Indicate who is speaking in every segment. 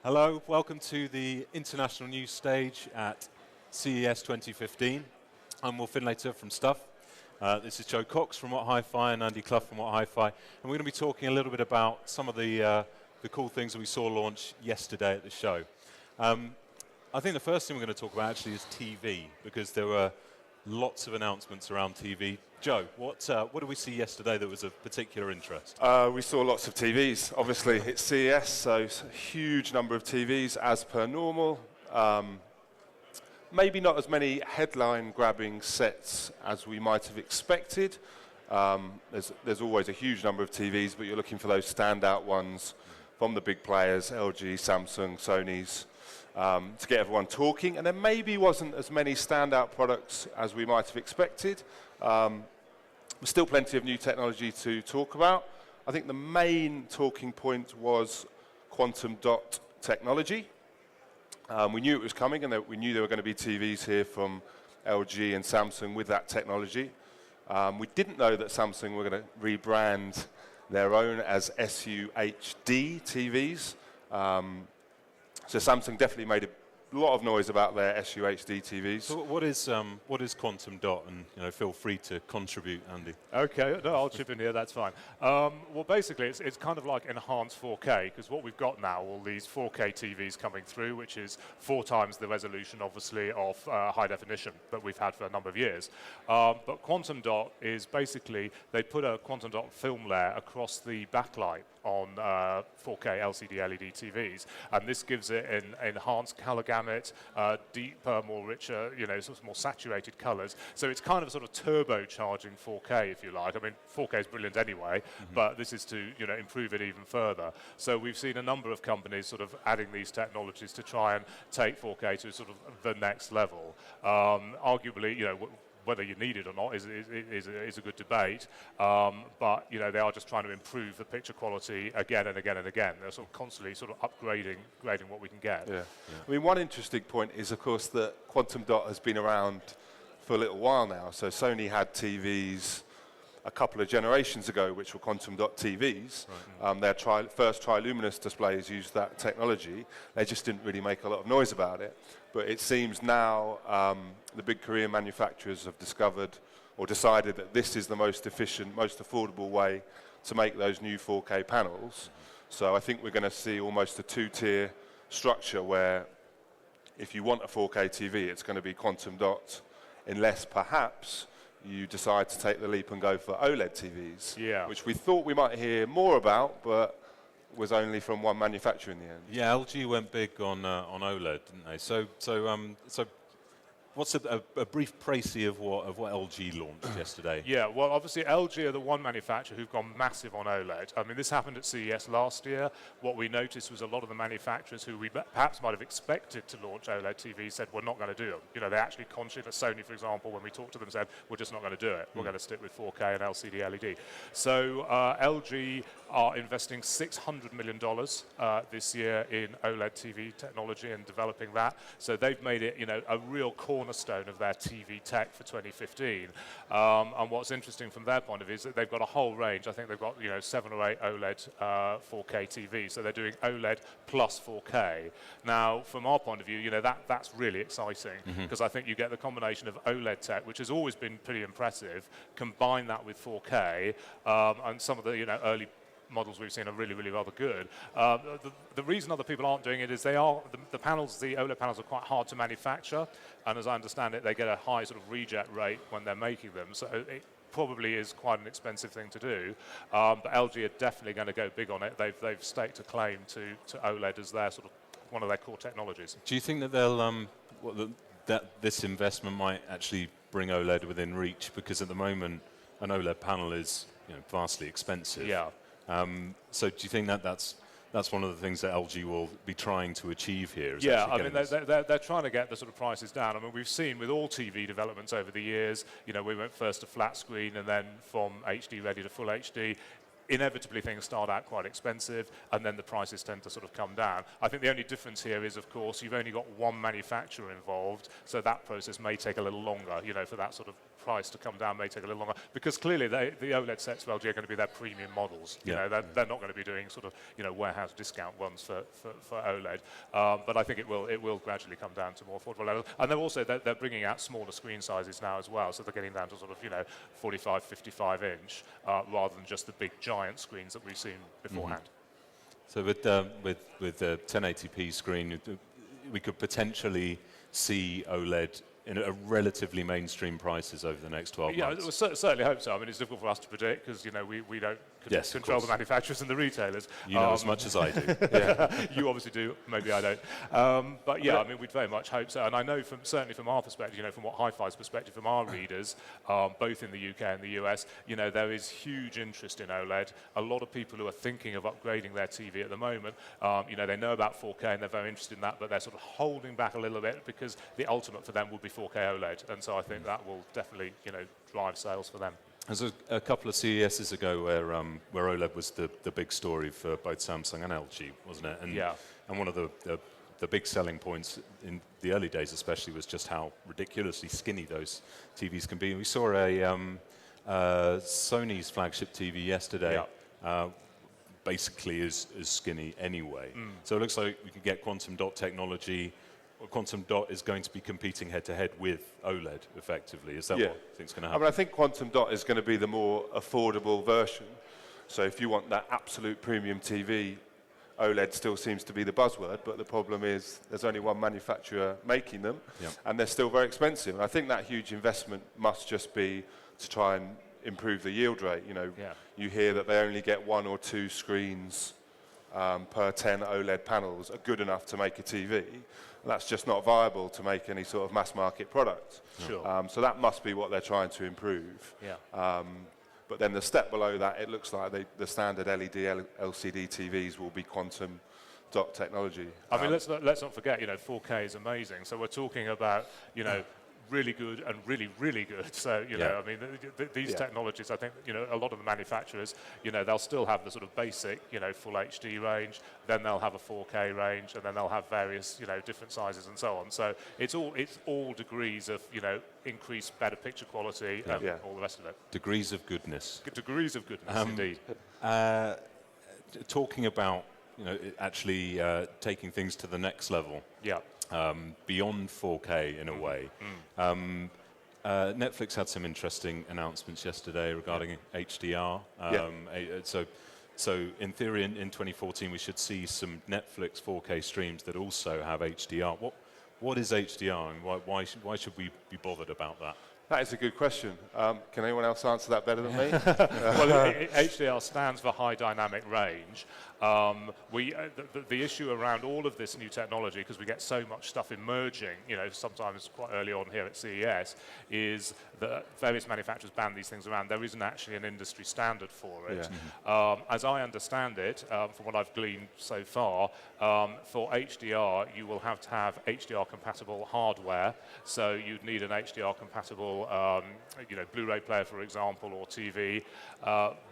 Speaker 1: Hello, welcome to the international news stage at CES 2015. I'm Will Findlater from Stuff. This is Joe Cox from What Hi-Fi and Andy Clough from What Hi-Fi. And we're going to be talking a little bit about some of the cool things that we saw launch yesterday at the show. I think the first thing we're going to talk about actually is TV, because there were lots of announcements around TV. Joe, what did we see yesterday that was of particular interest?
Speaker 2: We saw lots of TVs. Obviously, it's CES, so it's a huge number of TVs as per normal. Maybe not as many headline-grabbing sets as we might have expected. There's always a huge number of TVs, but you're looking for those standout ones from the big players, LG, Samsung, Sony's, to get everyone talking. And there maybe wasn't as many standout products as we might have expected. There's still plenty of new technology to talk about. I think the main talking point was quantum dot technology. We knew it was coming, and we knew there were going to be TVs here from LG and Samsung with that technology. We didn't know that Samsung were going to rebrand their own as SUHD TVs. So Samsung definitely made a lot of noise about their SUHD TVs.
Speaker 1: So what is quantum dot? And feel free to contribute, Andy.
Speaker 3: Okay, no, I'll chip in here, that's fine. Well, basically, it's kind of like enhanced 4K, because what we've got now, all these 4K TVs coming through, which is 4 times the resolution, obviously, of high definition that we've had for a number of years. But quantum dot is basically, they put a quantum dot film layer across the backlight on 4K LCD LED TVs, and this gives it an enhanced color gamut, deeper, more richer, sort of more saturated colors. So it's kind of sort of turbocharging 4K, if you like. I mean, 4K is brilliant anyway, but this is to improve it even further. So we've seen a number of companies sort of adding these technologies to try and take 4K to sort of the next level. Arguably, whether you need it or not is a good debate, but they are just trying to improve the picture quality again and again and again. They're sort of constantly sort of grading what we can get.
Speaker 2: Yeah. I mean, one interesting point is, of course, that quantum dot has been around for a little while now. So Sony had TVs a couple of generations ago, which were quantum dot TVs. Right. Their first triluminous displays used that technology. They just didn't really make a lot of noise about it. But it seems now the big Korean manufacturers have discovered or decided that this is the most efficient, most affordable way to make those new 4K panels. So I think we're going to see almost a 2-tier structure where if you want a 4K TV, it's going to be quantum dot, unless perhaps you decide to take the leap and go for OLED TVs, which we thought we might hear more about, but was only from one manufacturer in the end.
Speaker 1: Yeah, LG went big on OLED, didn't they? So what's a brief précis of what LG launched yesterday?
Speaker 3: Yeah, well, obviously LG are the one manufacturer who've gone massive on OLED. I mean, this happened at CES last year. What we noticed was a lot of the manufacturers who we perhaps might have expected to launch OLED TVs said, we're not going to do them. They're actually conscious. Sony, for example, when we talked to them, said, we're just not going to do it. We're going to stick with 4K and LCD LED. So LG are investing $600 million this year in OLED TV technology and developing that. So they've made it, a real cornerstone of their TV tech for 2015. And what's interesting from their point of view is that they've got a whole range. I think they've got 7 or 8 OLED 4K TVs. So they're doing OLED plus 4K. Now, from our point of view, that's really exciting, because I think you get the combination of OLED tech, which has always been pretty impressive, combine that with 4K, and some of the early models we've seen are really, really rather good. The reason other people aren't doing it is the OLED panels are quite hard to manufacture, and as I understand it, they get a high sort of reject rate when they're making them, so it probably is quite an expensive thing to do. But LG are definitely going to go big on it. They've staked a claim to OLED as their sort of one of their core technologies.
Speaker 1: Do you think that they'll that this investment might actually bring OLED within reach? Because at the moment, an OLED panel is vastly expensive.
Speaker 3: Yeah.
Speaker 1: So do you think that that's one of the things that LG will be trying to achieve here?
Speaker 3: Yeah, I mean, they're trying to get the sort of prices down. I mean, we've seen with all TV developments over the years, we went first to flat screen and then from HD ready to full HD. Inevitably, things start out quite expensive, and then the prices tend to sort of come down. I think the only difference here is, of course, you've only got one manufacturer involved, so that process may take a little longer, for that sort of price to come down may take a little longer, because clearly the OLED sets of LG are going to be their premium models. You know, they're not going to be doing sort of, you know, warehouse discount ones for OLED. But I think it will gradually come down to more affordable levels. And they're bringing out smaller screen sizes now as well, so they're getting down to sort of, you know, 45, 55 inch, rather than just the big giant screens that we've seen beforehand.
Speaker 1: So with the 1080p screen, we could potentially see OLED in a relatively mainstream prices over the next 12 months.
Speaker 3: Yeah, certainly hope so. I mean, it's difficult for us to predict because, you know, we don't control the manufacturers and the retailers.
Speaker 1: You know as much as I do.
Speaker 3: You obviously do, maybe I don't. But yeah, I mean, we'd very much hope so. And I know certainly from our perspective, you know, from what Hi-Fi's perspective, from our readers, both in the UK and the US, you know, there is huge interest in OLED. A lot of people who are thinking of upgrading their TV at the moment, you know, they know about 4K and they're very interested in that, but they're sort of holding back a little bit because the ultimate for them will be 4K OLED. And so I think that will definitely, you know, drive sales for them.
Speaker 1: There's a couple of CESs ago where OLED was the big story for both Samsung and LG, wasn't it? And, and one of the big selling points in the early days especially was just how ridiculously skinny those TVs can be. We saw Sony's flagship TV yesterday, basically is skinny anyway. So it looks like we could get quantum dot technology. Quantum dot is going to be competing head-to-head with OLED, effectively. Is that what you think is going to happen?
Speaker 2: I mean, I think quantum dot is going to be the more affordable version. So if you want that absolute premium TV, OLED still seems to be the buzzword, but the problem is there's only one manufacturer making them, and they're still very expensive. And I think that huge investment must just be to try and improve the yield rate. You know, you hear that they only get 1 or 2 screens per 10 OLED panels are good enough to make a TV. That's just not viable to make any sort of mass market product. So that must be what they're trying to improve. But then the step below that, it looks like the standard LED, LCD TVs will be quantum dot technology.
Speaker 3: I mean, let's not forget, you know, 4K is amazing. So we're talking about, you know, really good and really, really good. So, you know, I mean, these technologies, I think, you know, a lot of the manufacturers, you know, they'll still have the sort of basic, you know, full HD range, then they'll have a 4K range, and then they'll have various, you know, different sizes and so on. So it's all degrees of, you know, increased better picture quality and all the rest of it.
Speaker 1: Degrees of goodness.
Speaker 3: Degrees of goodness, indeed.
Speaker 1: Talking about, you know, actually taking things to the next level. Beyond 4K in a way. Netflix had some interesting announcements yesterday regarding HDR. So in theory, in 2014, we should see some Netflix 4K streams that also have HDR. What is HDR, and why should we be bothered about that?
Speaker 2: That is a good question. Can anyone else answer that better than me?
Speaker 3: Well, HDR stands for high dynamic range. The issue around all of this new technology, because we get so much stuff emerging, you know, sometimes quite early on here at CES, is that various manufacturers ban these things around. There isn't actually an industry standard for it. As I understand it, from what I've gleaned so far, for HDR, you will have to have HDR-compatible hardware. So you'd need an HDR-compatible, you know, Blu-ray player, for example, or TV.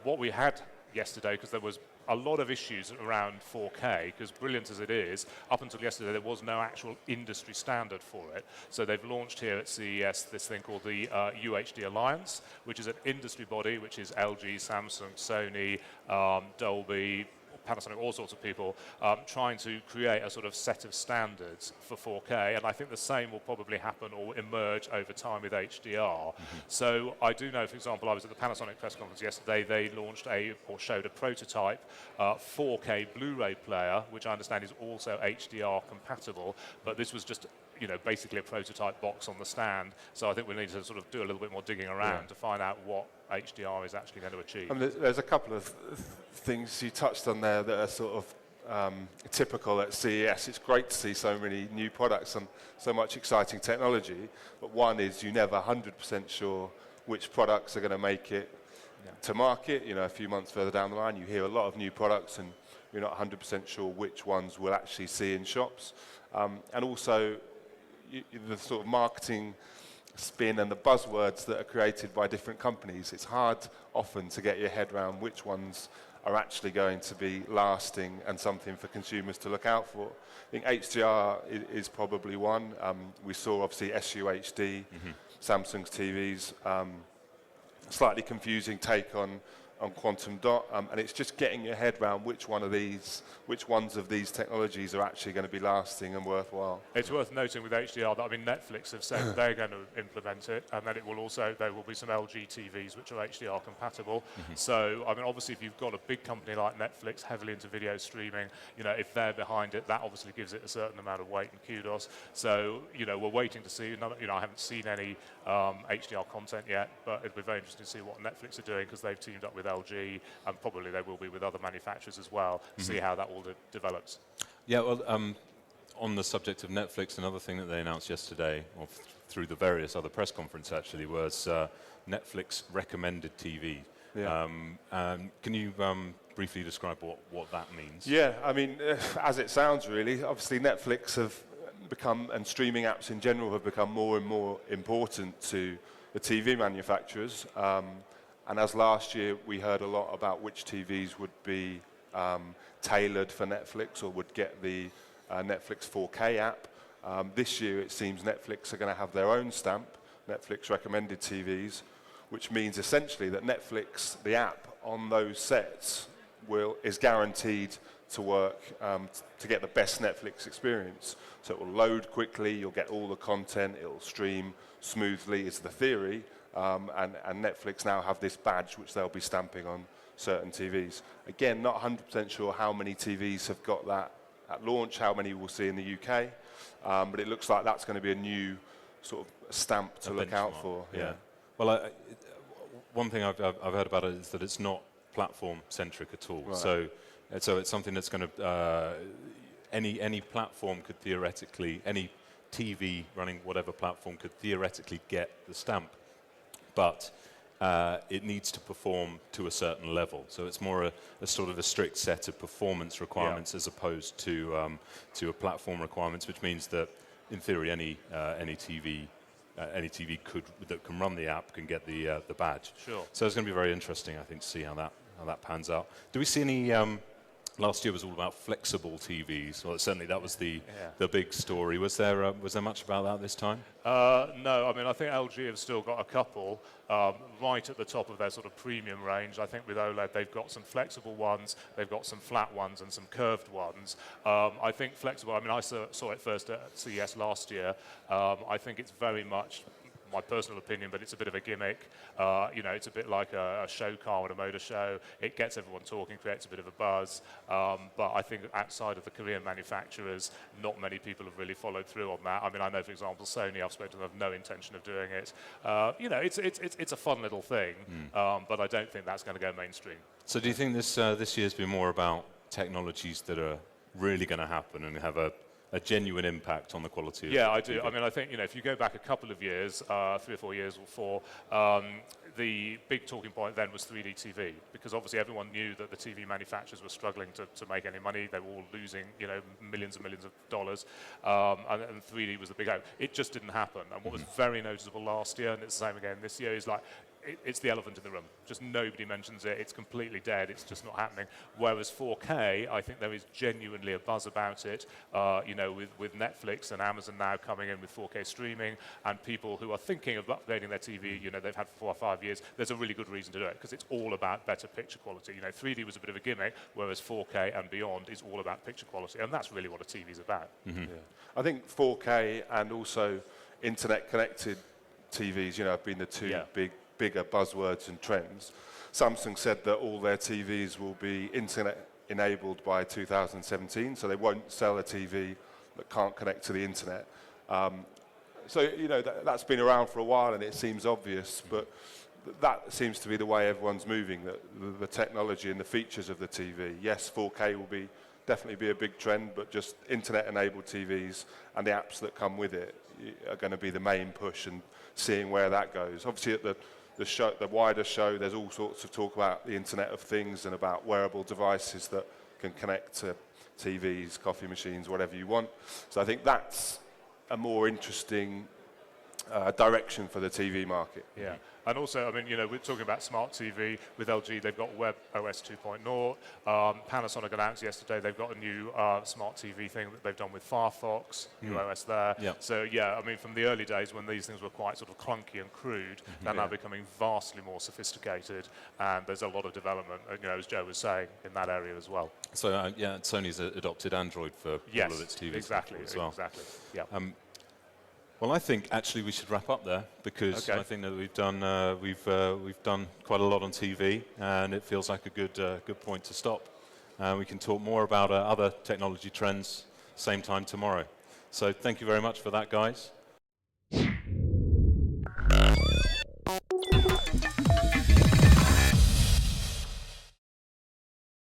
Speaker 3: What we had yesterday, because there was a lot of issues around 4K, because brilliant as it is, up until yesterday there was no actual industry standard for it. So they've launched here at CES this thing called the UHD Alliance, which is an industry body, which is LG, Samsung, Sony, Dolby, Panasonic, all sorts of people, trying to create a sort of set of standards for 4K, and I think the same will probably happen or emerge over time with HDR. So I do know, for example, I was at the Panasonic press conference yesterday, they launched or showed a prototype 4K Blu-ray player, which I understand is also HDR compatible, but this was just, you know, basically a prototype box on the stand. So I think we need to sort of do a little bit more digging around to find out what HDR is actually going to achieve.
Speaker 2: I mean, there's a couple of things you touched on there that are sort of typical at CES. It's great to see so many new products and so much exciting technology, but one is you're never 100% sure which products are going to make it to market. You know, a few months further down the line, you hear a lot of new products and you're not 100% sure which ones we'll actually see in shops. And also, the sort of marketing spin and the buzzwords that are created by different companies, it's hard often to get your head around which ones are actually going to be lasting and something for consumers to look out for. I think HDR is probably one. We saw obviously SUHD Samsung's TVs. Slightly confusing take on quantum dot, and it's just getting your head around which ones of these technologies are actually going to be lasting and worthwhile.
Speaker 3: It's worth noting with HDR that, I mean, Netflix have said they're going to implement it, and then there will be some LG TVs which are HDR compatible. So, I mean, obviously, if you've got a big company like Netflix, heavily into video streaming, if they're behind it, that obviously gives it a certain amount of weight and kudos. So, we're waiting to see. I haven't seen any HDR content yet, but it'll be very interesting to see what Netflix are doing, because they've teamed up with LG, and probably they will be with other manufacturers as well, to see how that all develops.
Speaker 1: Yeah, well, on the subject of Netflix, another thing that they announced yesterday, or through the various other press conferences actually, was Netflix recommended TV.
Speaker 2: Yeah.
Speaker 1: Can you briefly describe what that means?
Speaker 2: Yeah, I mean, as it sounds really, obviously Netflix have become, and streaming apps in general have become more and more important to the TV manufacturers. And as last year we heard a lot about which TVs would be tailored for Netflix or would get the Netflix 4K app. This year it seems Netflix are going to have their own stamp, Netflix recommended TVs, which means essentially that Netflix, the app on those sets, is guaranteed to work to get the best Netflix experience. So it will load quickly, you'll get all the content, it'll stream smoothly, is the theory. And Netflix now have this badge which they'll be stamping on certain TVs. Again, not 100% sure how many TVs have got that at launch, how many we'll see in the UK, but it looks like that's going to be a new sort of stamp to look out for.
Speaker 1: Yeah. Well, one thing I've heard about it is that it's not platform-centric at all.
Speaker 2: Right.
Speaker 1: So it's something that's going to any platform could theoretically, any TV running whatever platform could theoretically get the stamp, but it needs to perform to a certain level. So it's more a sort of a strict set of performance requirements as opposed to a platform requirements, which means that in theory any TV that can run the app can get the badge.
Speaker 3: Sure.
Speaker 1: So it's going to be very interesting, I think, to see how that pans out. Do we see any? Last year was all about flexible TVs. Well, certainly that was the big story. Was there much about that this time?
Speaker 3: No, I mean, I think LG have still got a couple right at the top of their sort of premium range. I think with OLED they've got some flexible ones, they've got some flat ones and some curved ones. I think flexible, I mean, I saw it first at CES last year. I think it's very much my personal opinion, but it's a bit of a gimmick. It's a bit like a show car at a motor show. It gets everyone talking, creates a bit of a buzz. But I think outside of the Korean manufacturers, not many people have really followed through on that. I mean, I know, for example, Sony, I've spoken to them, have no intention of doing it. It's a fun little thing, but I don't think that's going to go mainstream.
Speaker 1: So do you think this year's been more about technologies that are really going to happen and have a genuine impact on the quality of
Speaker 3: Yeah,
Speaker 1: the
Speaker 3: I do.
Speaker 1: TV?
Speaker 3: I mean, I think, if you go back a couple of years, 3 or 4 years or 4, the big talking point then was 3D TV, because obviously everyone knew that the TV manufacturers were struggling to make any money. They were all losing, millions and millions of dollars, and 3D was the big hope. It just didn't happen. And what was very noticeable last year, and it's the same again this year, is like, it's the elephant in the room. Just nobody mentions it. It's completely dead. It's just not happening. Whereas 4K, I think there is genuinely a buzz about it. With Netflix and Amazon now coming in with 4K streaming, and people who are thinking of upgrading their TV, they've had for 4 or 5 years. There's a really good reason to do it, because it's all about better picture quality. 3D was a bit of a gimmick, whereas 4K and beyond is all about picture quality, and that's really what a TV is about.
Speaker 2: Yeah. I think 4K and also internet-connected TVs, have been the two bigger buzzwords and trends. Samsung said that all their TVs will be internet-enabled by 2017, so they won't sell a TV that can't connect to the internet. That's been around for a while, and it seems obvious, but that seems to be the way everyone's moving, the technology and the features of the TV. Yes, 4K will definitely be a big trend, but just internet-enabled TVs and the apps that come with it are going to be the main push, and seeing where that goes. Obviously, at the wider show, there's all sorts of talk about the Internet of Things and about wearable devices that can connect to TVs, coffee machines, whatever you want. So I think that's a more interesting direction for the TV market.
Speaker 3: Yeah. And also, I mean, you know, we're talking about smart TV with LG. They've got Web OS 2.0. Panasonic announced yesterday they've got a new smart TV thing that they've done with Firefox, new OS there.
Speaker 1: Yeah.
Speaker 3: So yeah, I mean, from the early days when these things were quite sort of clunky and crude, they're now becoming vastly more sophisticated, and there's a lot of development, you know, as Joe was saying, in that area as well.
Speaker 1: So yeah, Sony's adopted Android for all of its TVs
Speaker 3: exactly,
Speaker 1: as well.
Speaker 3: Exactly. Yeah.
Speaker 1: Well, I think actually we should wrap up there because I think that we've done quite a lot on TV, and it feels like a good point to stop. We can talk more about other technology trends same time tomorrow. So thank you very much for that, guys.